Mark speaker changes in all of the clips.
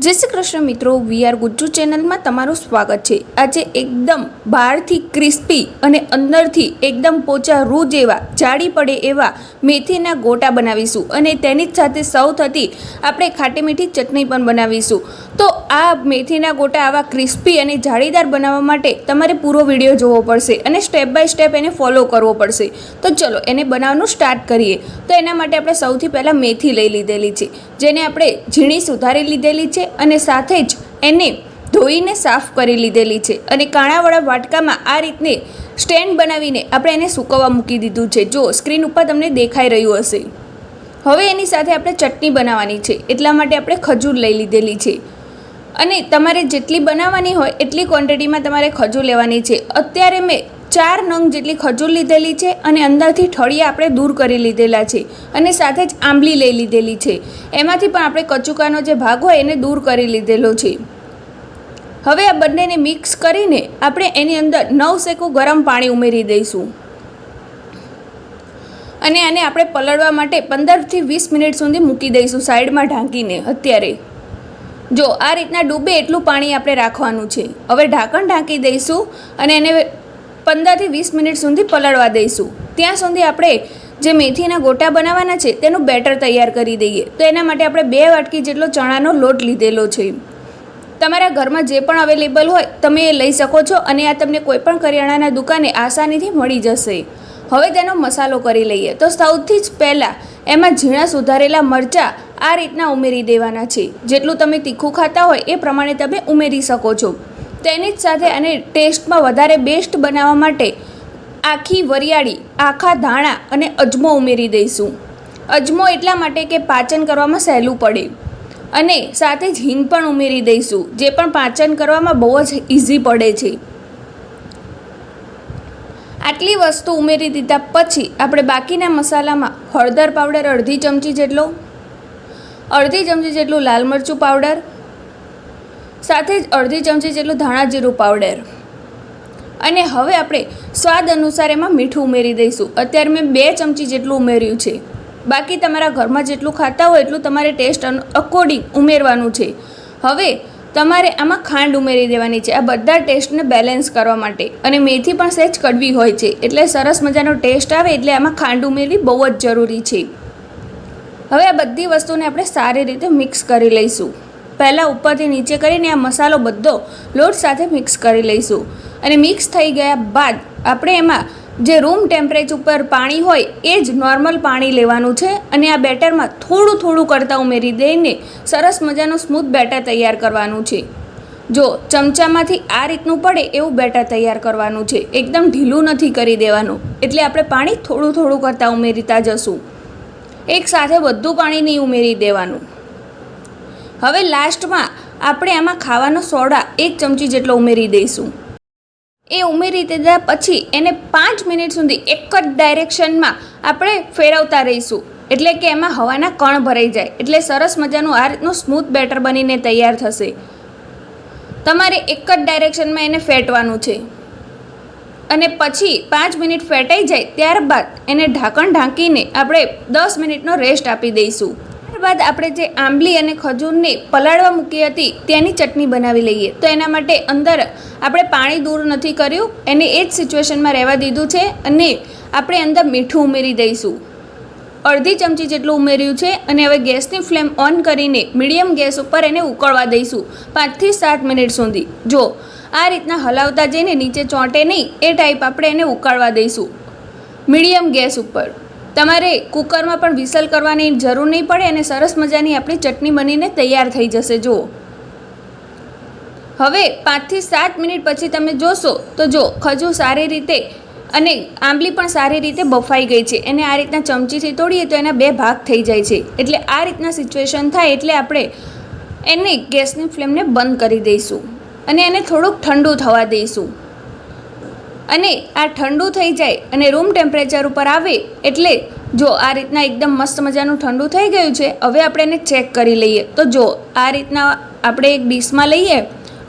Speaker 1: જય શ્રી કૃષ્ણ મિત્રો, we are Gujju ચેનલમાં તમારું સ્વાગત છે। આજે એકદમ બહારથી ક્રિસ્પી અને અંદરથી એકદમ પોચા રૂ જેવા જાડી પડે એવા મેથીના ગોટા બનાવીશું અને તેની જ સાથે સૌ થતી આપણે ખાટી મીઠી ચટણી પણ બનાવીશું। તો આ મેથીના ગોટા આવા ક્રિસ્પી અને જાળીદાર બનાવવા માટે તમારે પૂરો વિડીયો જોવો પડશે અને સ્ટેપ બાય સ્ટેપ એને ફોલો કરવો પડશે। તો ચલો એને બનાવવાનું સ્ટાર્ટ કરીએ। તો એના માટે આપણે સૌથી પહેલાં મેથી લઈ લીધેલી છે, જેને આપણે ઝીણી સુધારી લીધેલી છે અને સાથે જ એને ધોઈને સાફ કરી લીધેલી છે અને કાણાવાળા વાટકામાં આ રીતને સ્ટેન્ડ બનાવીને આપણે એને સૂકવવા મૂકી દીધું છે। જો સ્ક્રીન ઉપર તમને દેખાઈ રહ્યું હશે। હવે એની સાથે આપણે ચટણી બનાવવાની છે, એટલા માટે આપણે ખજૂર લઈ લીધેલી છે અને તમારે જેટલી બનાવવાની હોય એટલી ક્વોન્ટિટીમાં તમારે ખજૂર લેવાની છે। અત્યારે મેં 4 નંગ જેટલી ખજૂર લીધેલી છે અને અંદરથી ઠળિયા આપણે દૂર કરી લીધેલા છે અને સાથે જ આંબલી લઈ લીધેલી છે, એમાંથી પણ આપણે કચુકાનો જે ભાગ હોય એને દૂર કરી લીધેલો છે। હવે આ બંનેને મિક્સ કરીને આપણે એની અંદર 9 સેકું ગરમ પાણી ઉમેરી દઈશું અને આને આપણે પલળવા માટે 15 થી 20 મિનિટ સુધી મૂકી દઈશું સાઈડમાં ઢાંકીને। અત્યારે જો આ રીતના ડૂબે એટલું પાણી આપણે રાખવાનું છે। હવે ઢાંકણ ઢાંકી દઈશું અને એને 15 થી 20 મિનિટ સુધી પલળવા દઈશું। ત્યાં સુધી આપણે જે મેથીના ગોટા બનાવવાના છે તેનું બેટર તૈયાર કરી દઈએ। તો એના માટે આપણે 2 વાટકી જેટલો ચણાનો લોટ લીધેલો છે। તમારા ઘરમાં જે પણ અવેલેબલ હોય તમે એ લઈ શકો છો અને આ તમને કોઈપણ કરિયાણાના દુકાને આસાનીથી મળી જશે। હવે તેનો મસાલો કરી લઈએ। તો સૌથી જ પહેલાં એમાં ઝીણા સુધારેલા મરચાં આ રીતના ઉમેરી દેવાના છે। જેટલું તમે તીખું ખાતા હોય એ પ્રમાણે તમે ઉમેરી શકો છો। તેની જ સાથે અને ટેસ્ટમાં વધારે બેસ્ટ બનાવવા માટે આખી વરિયાળી, આખા ધાણા અને અજમો ઉમેરી દઈશું। અજમો એટલા માટે કે પાચન કરવામાં સહેલું પડે અને સાથે જ હિંગ પણ ઉમેરી દઈશું, જે પણ પાચન કરવામાં બહુ જ ઇઝી પડે છે। આટલી વસ્તુ ઉમેરી દીધા પછી આપણે બાકીના મસાલામાં હળદર પાવડર અડધી ચમચી જેટલું લાલ મરચું પાવડર, સાથે જ અડધી ચમચી જેટલું ધાણા જીરું પાવડર અને હવે આપણે સ્વાદ અનુસાર એમાં મીઠું ઉમેરી દઈશું। અત્યારે મેં 2 ચમચી જેટલું ઉમેર્યું છે, બાકી તમારા ઘરમાં જેટલું ખાતા હોય એટલું તમારે ટેસ્ટ અકોર્ડિંગ ઉમેરવાનું છે। હવે તમારે આમાં ખાંડ ઉમેરી દેવાની છે, આ બધા ટેસ્ટને બેલેન્સ કરવા માટે। અને મેથી પણ સહેજ કડવી હોય છે એટલે સરસ મજાનો ટેસ્ટ આવે એટલે આમાં ખાંડ ઉમેરવી બહુ જ જરૂરી છે। હવે આ બધી વસ્તુને આપણે સારી રીતે મિક્સ કરી લઈશું। પહેલાં ઉપરથી નીચે કરીને આ મસાલો બધો લોટ સાથે મિક્સ કરી લઈશું અને મિક્સ થઈ ગયા બાદ આપણે એમાં જે રૂમ ટેમ્પરેચર ઉપર પાણી હોય એ જ નોર્મલ પાણી લેવાનું છે અને આ બેટરમાં થોડું થોડું કરતાં ઉમેરી દઈને સરસ મજાનું સ્મૂથ બેટર તૈયાર કરવાનું છે। જો ચમચામાંથી આ રીતનું પડે એવું બેટર તૈયાર કરવાનું છે, એકદમ ઢીલું નથી કરી દેવાનું, એટલે આપણે પાણી થોડું થોડું કરતાં ઉમેરીતા જશું, એક સાથે બધું પાણી નહીં ઉમેરી દેવાનું। હવે લાસ્ટમાં આપણે આમાં ખાવાનો સોડા 1 ચમચી જેટલો ઉમેરી દઈશું। એ ઉમેરી દીધા પછી એને 5 મિનિટ સુધી એક જ ડાયરેક્શનમાં આપણે ફેરવતા રહીશું, એટલે કે એમાં હવાના કણ ભરાઈ જાય એટલે સરસ મજાનું આ રીતનું સ્મૂથ બેટર બનીને તૈયાર થશે। તમારે એક જ ડાયરેક્શનમાં એને ફેટવાનું છે અને પછી 5 મિનિટ ફેટાઈ જાય ત્યારબાદ એને ઢાંકણ ઢાંકીને આપણે 10 મિનિટનો રેસ્ટ આપી દઈશું। ત્યારબાદ આપણે જે આંબલી અને ખજૂરને પલાળવા મૂકી હતી તેની ચટણી બનાવી લઈએ। તો એના માટે અંદર આપણે પાણી દૂર નથી કર્યું, એને એ જ સિચ્યુએશનમાં રહેવા દીધું છે અને આપણે અંદર મીઠું ઉમેરી દઈશું, અડધી ચમચી જેટલું ઉમેર્યું છે અને હવે ગેસની ફ્લેમ ઓન કરીને મીડિયમ ગેસ ઉપર એને ઉકળવા દઈશું 5 થી 7 મિનિટ સુધી। જો આ રીતના હલાવતા જઈને નીચે ચોંટે નહીં એ ટાઈપ આપણે એને ઉકાળવા દઈશું મીડિયમ ગેસ ઉપર। તમારે કુકરમાં પણ વિસલ કરવાની જરૂર નહીં પડે અને સરસ મજાની આપણી ચટણી બનીને તૈયાર થઈ જશે। જુઓ હવે 5 થી 7 મિનિટ પછી તમે જોશો તો જો ખજૂર સારી રીતે અને આંબલી પણ સારી રીતે બફાઈ ગઈ છે। એને આ રીતના ચમચીથી તોડીએ તો એના 2 ભાગ થઈ જાય છે, એટલે આ રીતના સિચ્યુએશન થાય એટલે આપણે એને ગેસની ફ્લેમને બંધ કરી દઈશું અને એને થોડુંક ઠંડુ થવા દઈશું અને આ ઠંડુ થઈ જાય અને રૂમ ટેમ્પરેચર ઉપર આવે એટલે જો આ રીતના એકદમ મસ્ત મજાનું ઠંડુ થઈ ગયું છે। હવે આપણે એને ચેક કરી લઈએ। તો જો આ રીતના આપણે એક ડીશમાં લઈએ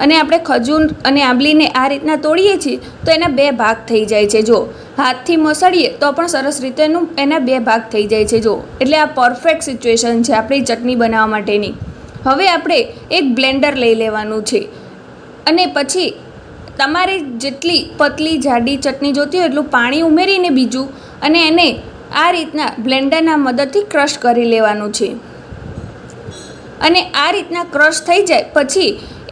Speaker 1: અને આપણે ખજૂર અને આંબલીને આ રીતના તોડીએ છીએ તો એના 2 ભાગ થઈ જાય છે। જો હાથથી મસળીએ તો પણ સરસ રીતે એના 2 ભાગ થઈ જાય છે। જો એટલે આ પરફેક્ટ સિચ્યુએશન છે આપણી ચટણી બનાવવા માટેની। હવે આપણે એક બ્લેન્ડર લઈ લેવાનું છે અને પછી તમારે જેટલી પતલી જાડી ચટણી જોતી હોય એટલું પાણી ઉમેરીને બીજું અને એને આ રીતના બ્લેન્ડરના મદદથી ક્રશ કરી લેવાનું છે. અને આ રીતના ક્રશ થઈ જાય પછી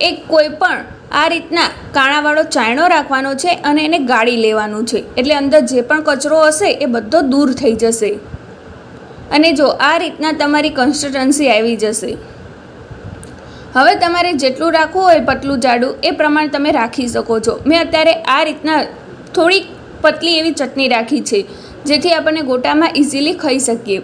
Speaker 1: એક કોઈ પણ આ રીતના કાણાવાળો ચાયણો રાખવાનો છે અને એને ગાળી લેવાનું છે, એટલે અંદર જે પણ કચરો હશે એ બધો દૂર થઈ જશે. અને જો આ રીતના તમારી કન્સિસ્ટન્સી આવી જશે. હવે તમારે જેટલું રાખવું હોય પતલું જાડું એ પ્રમાણે તમે રાખી શકો છો. મેં અત્યારે આ રીતના થોડીક પતલી એવી ચટણી રાખી છે જેથી આપણને ગોટામાં ઇઝીલી ખાઈ શકીએ.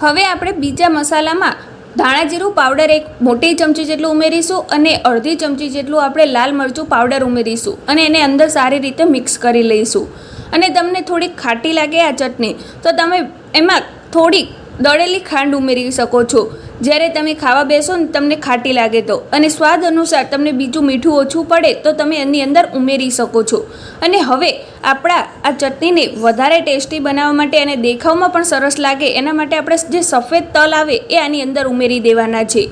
Speaker 1: હવે આપણે બીજા મસાલામાં ધાણા જીરું પાવડર એક મોટી ચમચી જેટલું ઉમેરીશું અને અડધી ચમચી જેટલું આપણે લાલ મરચું પાવડર ઉમેરીશું અને એને અંદર સારી રીતે મિક્સ કરી લઈશું. અને તમને થોડીક ખાટી લાગે આ ચટણી તો તમે એમાં થોડીક દળેલી ખાંડ ઉમેરી શકો છો જ્યારે તમે ખાવા બેસો ને તમને ખાટી લાગે તો. અને સ્વાદ અનુસાર તમને બીજું મીઠું ઓછું પડે તો તમે એની અંદર ઉમેરી શકો છો. અને હવે આપણા આ ચટણીને વધારે ટેસ્ટી બનાવવા માટે અને દેખાવમાં પણ સરસ લાગે એના માટે આપણે જે સફેદ તલ આવે એ આની અંદર ઉમેરી દેવાના છે.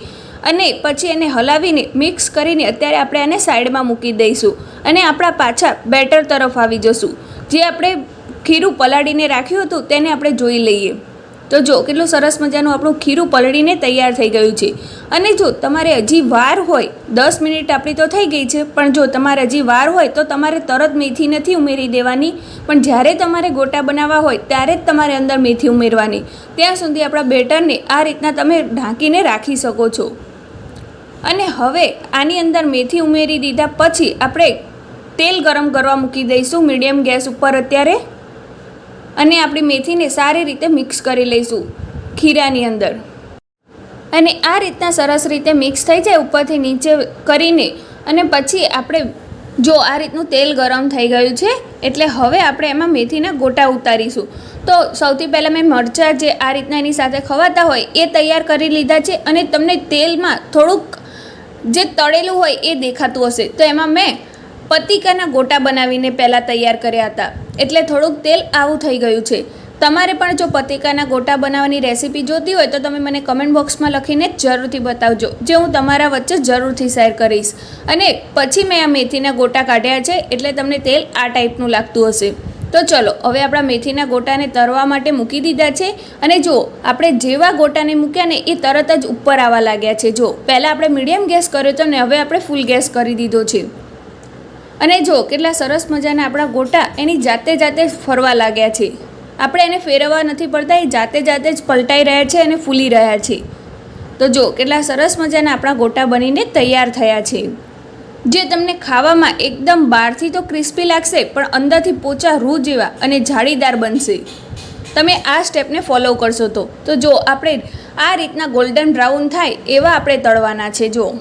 Speaker 1: અને પછી એને હલાવીને મિક્સ કરીને અત્યારે આપણે આને સાઈડમાં મૂકી દઈશું અને આપણા પાછા બેટર તરફ આવી જશું. જે આપણે ખીરું પલાળીને રાખ્યું હતું તેને આપણે જોઈ લઈએ. તો જો કેટલું સરસ મજાનું આપણું ખીરું પલળીને તૈયાર થઈ ગયું છે. અને જો તમારે હજી વાર હોય 10 મિનિટ આપણી તો થઈ ગઈ છે, પણ જો તમારે હજી વાર હોય તો તમારે તરત મેથી નથી ઉમેરી દેવાની, પણ જ્યારે તમારે ગોટા બનાવવા હોય ત્યારે જ તમારે અંદર મેથી ઉમેરવાની. ત્યાં સુધી આપણા બેટરને આ રીતના તમે ઢાંકીને રાખી શકો છો. અને હવે આની અંદર મેથી ઉમેરી દીધા પછી આપણે તેલ ગરમ કરવા મૂકી દઈશું મીડિયમ ગેસ ઉપર અત્યારે. અને આપણી મેથીને સારી રીતે મિક્સ કરી લઈશું ખીરાની અંદર. અને આ રીતના સરસ રીતે મિક્સ થઈ જાય ઉપરથી નીચે કરીને અને પછી આપણે જો આ રીતનું તેલ ગરમ થઈ ગયું છે એટલે હવે આપણે એમાં મેથીના ગોટા ઉતારીશું. તો સૌથી પહેલાં મેં મરચાં જે આ રીતના એની સાથે ખવાતા હોય એ તૈયાર કરી લીધા છે. અને તમને તેલમાં થોડુંક જે તળેલું હોય એ દેખાતું હશે તો એમાં મેં પતિકાના ગોટા બનાવીને પહેલાં તૈયાર કર્યા હતા, એટલે થોડુંક તેલ આવું થઈ ગયું છે. તમારે પણ જો પતિકાના ગોટા બનાવવાની રેસીપી જોતી હોય તો તમે મને કમેન્ટ બોક્સમાં લખીને જરૂરથી બતાવજો, જે હું તમારા વચ્ચે જરૂરથી શેર કરીશ. અને પછી મેં આ મેથીના ગોટા કાઢ્યા છે એટલે તમને તેલ આ ટાઈપનું લાગતું હશે. તો ચલો હવે આપણા મેથીના ગોટાને તળવા માટે મૂકી દીધા છે. અને જો આપણે જેવા ગોટાને મૂક્યા ને એ તરત જ ઉપર આવવા લાગ્યા છે. જો પહેલાં આપણે મીડિયમ ગેસ કર્યો હતો ને હવે આપણે ફૂલ ગેસ કરી દીધો છે. અને જો કેટલા સરસ મજાના આપણા ગોટા એની જાતે જાતે ફરવા લાગ્યા છે. આપણે એને ફેરવવા નથી પડતા, એ જાતે જાતે જ પલટાઈ રહ્યા છે અને ફૂલી રહ્યા છે. તો જો કેટલા સરસ મજાના આપણા ગોટા બનીને તૈયાર થયા છે, જે તમને ખાવામાં એકદમ બહારથી તો ક્રિસ્પી લાગશે પણ અંદરથી પોચા રૂ જેવા અને જાળીદાર બનશે. તમે આ સ્ટેપને ફોલો કરશો તો જો આપણે આ રીતના ગોલ્ડન બ્રાઉન થાય એવા આપણે તળવાના છે. જો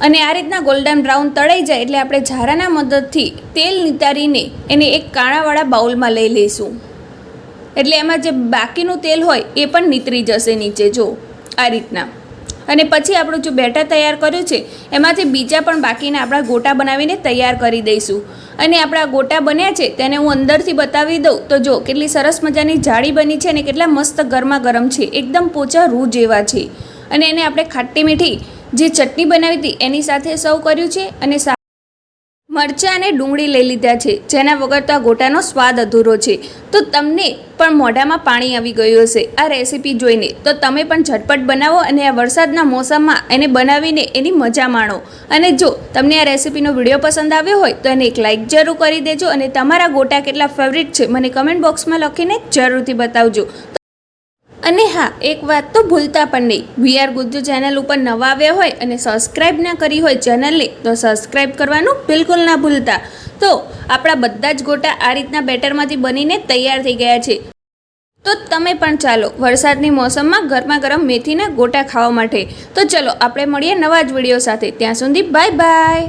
Speaker 1: અને આ રીતના ગોલ્ડન બ્રાઉન તળાઈ જાય એટલે આપણે ઝારાના મદદથી તેલ નિતારીને એને એક કાણાવાળા બાઉલમાં લઈ લઈશું. એટલે એમાં જે બાકીનું તેલ હોય એ પણ નીતરી જશે નીચે. જો આ રીતના. અને પછી આપણું જો બેટર તૈયાર કર્યું છે એમાંથી બીજા પણ બાકીના આપણા ગોટા બનાવીને તૈયાર કરી દઈશું. અને આપણા ગોટા બન્યા છે તેને હું અંદરથી બતાવી દઉં તો જો કેટલી સરસ મજાની જાળી બની છે અને કેટલા મસ્ત ગરમા ગરમ છે, એકદમ પોચા રૂ જેવા છે. અને એને આપણે ખાટી મીઠી જે ચટણી બનાવી હતી એની સાથે સર્વ કર્યું છે. અને મરચાં અને ડુંગળી લઈ લીધા છે, જેના વગર તો આ ગોટાનો સ્વાદ અધૂરો છે. તો તમને પણ મોઢામાં પાણી આવી ગયું હશે આ રેસીપી જોઈને. તો તમે પણ ઝટપટ બનાવો અને આ વરસાદના મોસમમાં એને બનાવીને એની મજા માણો. અને જો તમને આ રેસીપીનો વિડીયો પસંદ આવ્યો હોય તો એને એક લાઇક જરૂર કરી દેજો. અને તમારા ગોટા કેટલા ફેવરિટ છે મને કમેન્ટ બોક્સમાં લખીને જરૂરથી બતાવજો. અને હા, એક વાત તો ભૂલતા પણ નહીં, વીઆર ગુજ્જુ ચેનલ ઉપર નવા આવ્યા હોય અને સબસ્ક્રાઈબ ના કરી હોય ચેનલને તો સબસ્ક્રાઈબ કરવાનું બિલકુલ ના ભૂલતા. તો આપણા બધા જ ગોટા આ રીતના બેટરમાંથી બનીને તૈયાર થઈ ગયા છે. તો તમે પણ ચાલો વરસાદની મોસમમાં ગરમા ગરમ મેથીના ગોટા ખાવા માટે. તો ચલો આપણે મળીએ નવા જ વિડીયો સાથે. ત્યાં સુધી બાય બાય.